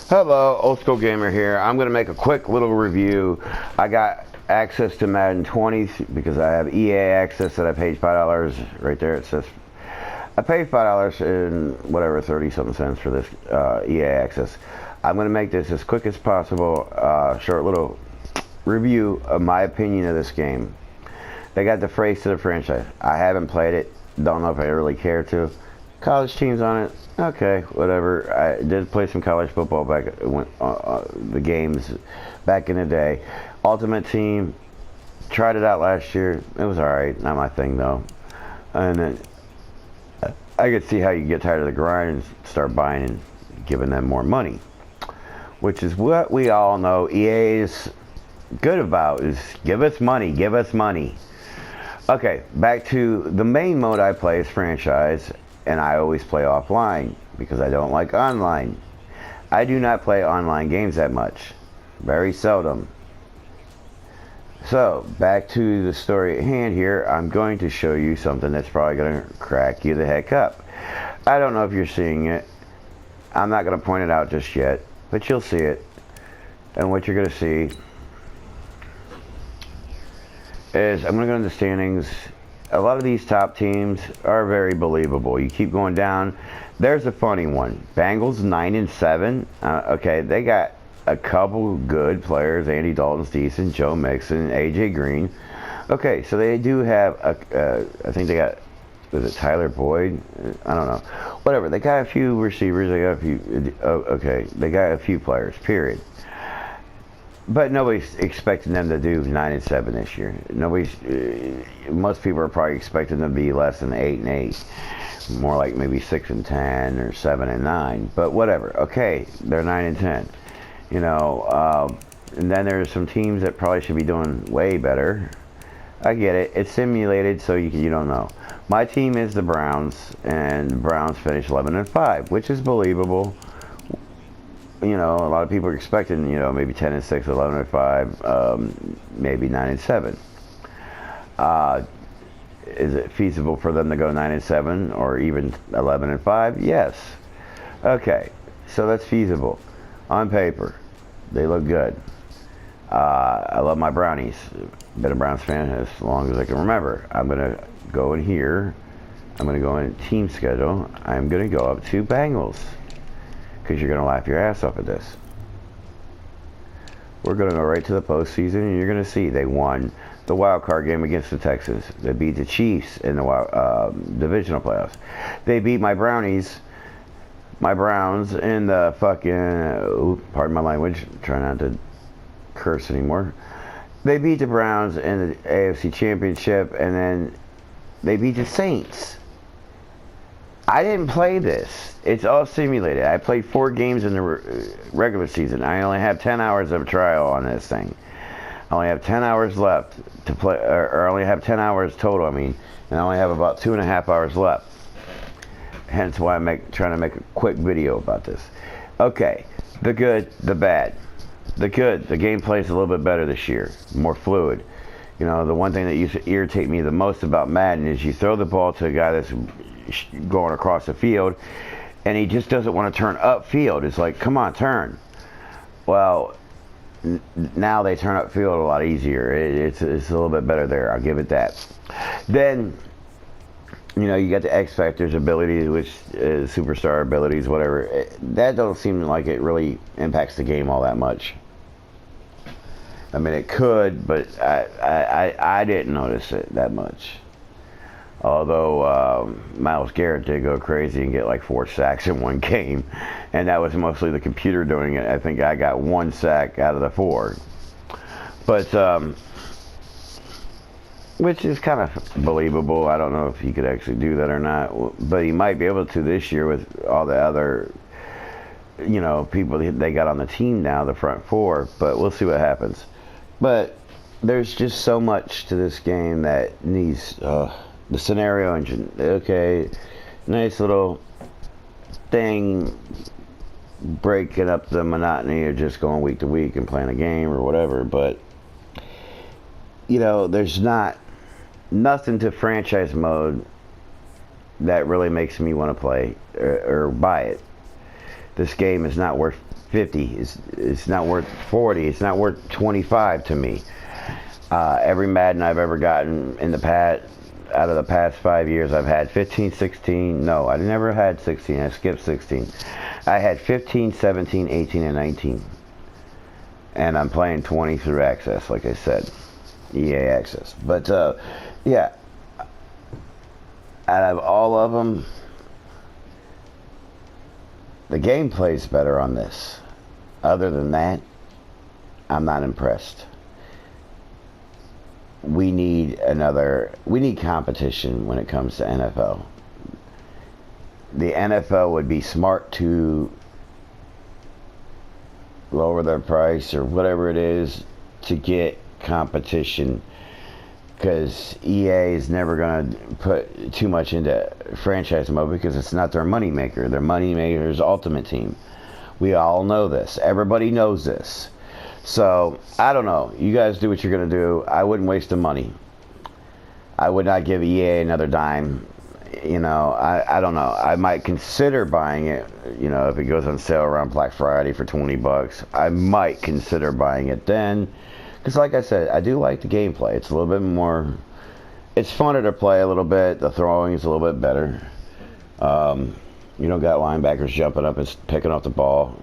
Hello, Old School Gamer here. I'm going to make a quick little review. I got access to Madden 20 because I have EA access that I paid $5. Right there it says I paid $5 and whatever 30 something cents for this EA access. I'm going to make this as quick as possible. Short little review of my opinion of this game. They got the phrase to the franchise. I haven't played it. Don't know if I really care to. College teams on it. Okay, whatever. I did play some college football back when the games back in the day. Ultimate Team, tried it out last year. It was alright. Not my thing though. And then I could see how you get tired of the grind and start buying and giving them more money, which is what we all know EA is good about, is give us money, give us money. Okay, back to the main mode I play is franchise, and I always play offline because I don't like online. I do not play online games that much, very seldom. So back to the story at hand here. I'm going to show you something that's probably going to crack you the heck up. I don't know if you're seeing it. I'm not going to point it out just yet, but you'll see it. And what you're going to see is, I'm going to go into the standings. A lot of these top teams are very believable. You keep going down. There's a funny one. Bengals 9-7. Okay, they got a couple good players. Andy Dalton's decent. Joe Mixon, AJ Green. Okay, so they do have I think they got, was it Tyler Boyd? I don't know. Whatever. They got a few receivers. They got a few. Okay, they got a few players. Period. But nobody's expecting them to do 9-7 this year. Most people are probably expecting them to be less than 8-8, more like maybe 6-10 or 7-9. But whatever. Okay, they're 9-10. You know, and then there's some teams that probably should be doing way better. I get it. It's simulated, so you don't know. My team is the Browns, and the Browns finished 11-5, which is believable. You know, a lot of people are expecting, you know, maybe 10-6, 11-5, maybe 9-7. Is it feasible for them to go 9-7 or even 11-5? Yes. Okay, so that's feasible on paper. They look good. I love my Brownies. Been a Browns fan as long as I can remember. I'm gonna go in here. I'm gonna go in team schedule. I'm gonna go up to Bengals, because you're going to laugh your ass off at this. We're going to go right to the postseason, and you're going to see they won the wild card game against the Texans. They beat the Chiefs in the divisional playoffs. They beat my Browns in the fucking, pardon my language, try not to curse anymore. They beat the Browns in the AFC Championship, and then they beat the Saints. I didn't play this. It's all simulated. I played 4 games in the regular season. I only have 10 hours of trial on this thing. I only have 10 hours left to play, or I only have 10 hours total, I mean, and I only have about 2.5 hours left. Hence why I'm trying to make a quick video about this. Okay, the good, the bad. The good, the gameplay is a little bit better this year, more fluid. You know, the one thing that used to irritate me the most about Madden is you throw the ball to a guy that's going across the field, and he just doesn't want to turn upfield. It's like, come on, turn. Well, now they turn upfield a lot easier. It's a little bit better there. I'll give it that. Then, you know, you got the X Factor's abilities, which is superstar abilities, whatever. That don't seem like it really impacts the game all that much. I mean, it could, but I didn't notice it that much. Although Myles Garrett did go crazy and get like 4 sacks in one game, and that was mostly the computer doing it. I think I got 1 sack out of the 4, but which is kind of believable. I don't know if he could actually do that or not, but he might be able to this year with all the other, you know, people they got on the team now, the front 4. But we'll see what happens. But there's just so much to this game that needs. The scenario engine, okay, nice little thing, breaking up the monotony of just going week to week and playing a game or whatever. But you know, there's nothing to franchise mode that really makes me want to play or buy it. This game is not worth 50. It's not worth 40. It's not worth 25 to me. Every Madden I've ever gotten in the past, out of the past 5 years, I've had 15, 16. No, I never had 16. I skipped 16. I had 15, 17, 18, and 19. And I'm playing 20 through Access, like I said. EA Access. But, yeah. Out of all of them, the gameplay's better on this. Other than that, I'm not impressed. We need competition when it comes to NFL. The NFL would be smart to lower their price or whatever it is to get competition, because EA is never going to put too much into franchise mode because it's not their money maker. Their money maker is Ultimate Team. We all know this. Everybody knows this. So, I don't know. You guys do what you're going to do. I wouldn't waste the money. I would not give EA another dime. You know, I don't know. I might consider buying it, you know, if it goes on sale around Black Friday for $20. I might consider buying it then. Because like I said, I do like the gameplay. It's a little bit more... It's funner to play a little bit. The throwing is a little bit better. You don't got linebackers jumping up and picking up the ball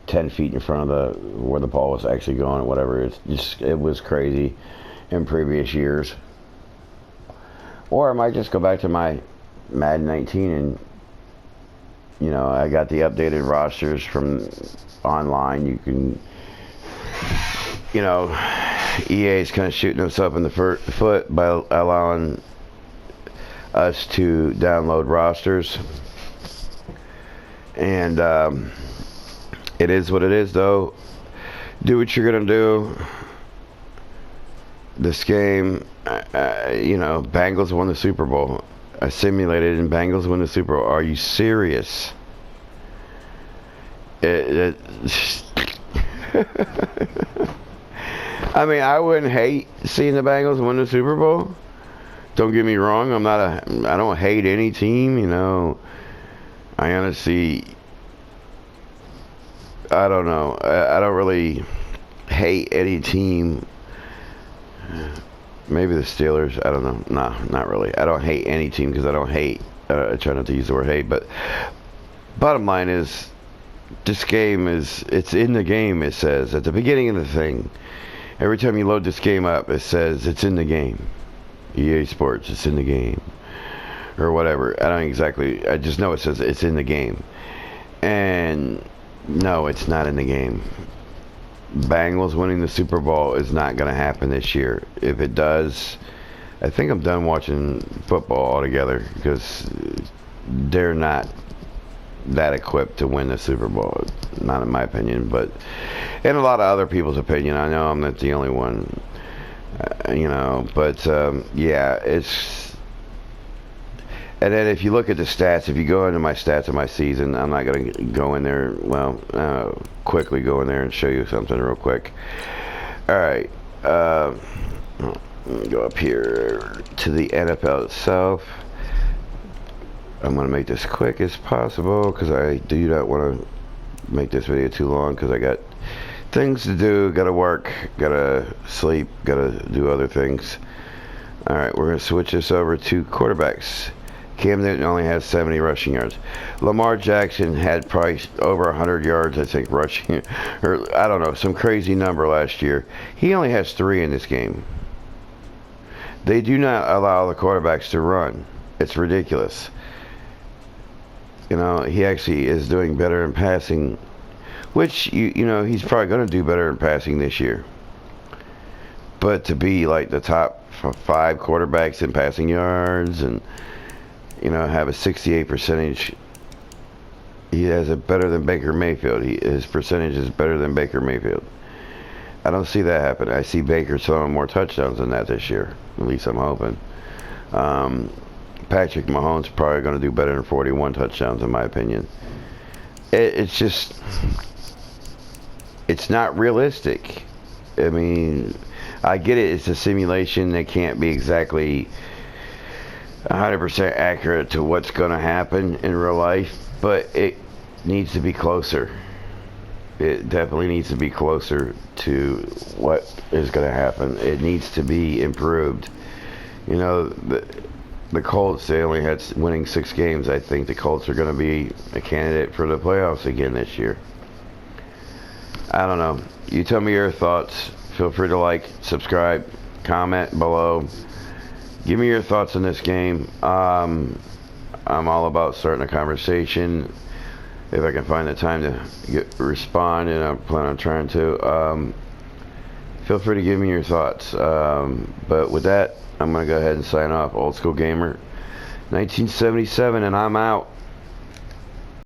10 feet in front of where the ball was actually going or whatever. It was crazy in previous years. Or I might just go back to my Madden 19 and, you know, I got the updated rosters from online. You can, you know, EA is kind of shooting themselves in the foot by allowing us to download rosters. And it is what it is, though. Do what you're going to do. This game, you know, Bengals won the Super Bowl. I simulated and Bengals won the Super Bowl. Are you serious? I mean, I wouldn't hate seeing the Bengals win the Super Bowl. Don't get me wrong. I don't hate any team, you know. I honestly, I don't know. I don't really hate any team. Maybe the Steelers. I don't know. No, not really. I don't hate any team because I don't hate. I try not to use the word hate, but bottom line is, this game it's in the game. It says at the beginning of the thing. Every time you load this game up, it says it's in the game. EA Sports, it's in the game. Or whatever. I don't exactly. I just know it says it's in the game. And no, it's not in the game. Bengals winning the Super Bowl is not going to happen this year. If it does, I think I'm done watching football altogether because they're not that equipped to win the Super Bowl. Not in my opinion, but in a lot of other people's opinion. I know I'm not the only one, you know, but yeah, it's... And then if you look at the stats, if you go into my stats of my season, I'm not going to go in there, well, quickly go in there and show you something real quick. Alright, go up here to the NFL itself. I'm going to make this quick as possible because I do not want to make this video too long because I got things to do, got to work, got to sleep, got to do other things. Alright, we're going to switch this over to quarterbacks. Cam Newton only has 70 rushing yards. Lamar Jackson had probably over 100 yards, I think, rushing, or I don't know, some crazy number last year. He only has 3 in this game. They do not allow the quarterbacks to run. It's ridiculous. You know, he actually is doing better in passing, which, you know, he's probably going to do better in passing this year. But to be like the top 5 quarterbacks in passing yards and, you know, have a 68 percentage. He has it better than Baker Mayfield. His percentage is better than Baker Mayfield. I don't see that happen. I see Baker throwing more touchdowns than that this year. At least I'm hoping. Patrick Mahomes probably going to do better than 41 touchdowns, in my opinion. It's just... It's not realistic. I mean, I get it. It's a simulation. They can't be exactly 100% accurate to what's going to happen in real life, but it needs to be closer. it definitely needs to be closer to what is going to happen. It needs to be improved. You know, the Colts, they only had winning 6 games. I think the Colts are going to be a candidate for the playoffs again this year. I don't know. You tell me your thoughts. Feel free to like, subscribe, comment below. Give me your thoughts on this game. I'm all about starting a conversation. If I can find the time to respond, and I plan on trying to, feel free to give me your thoughts. But with that, I'm going to go ahead and sign off. Old School Gamer 1977, and I'm out.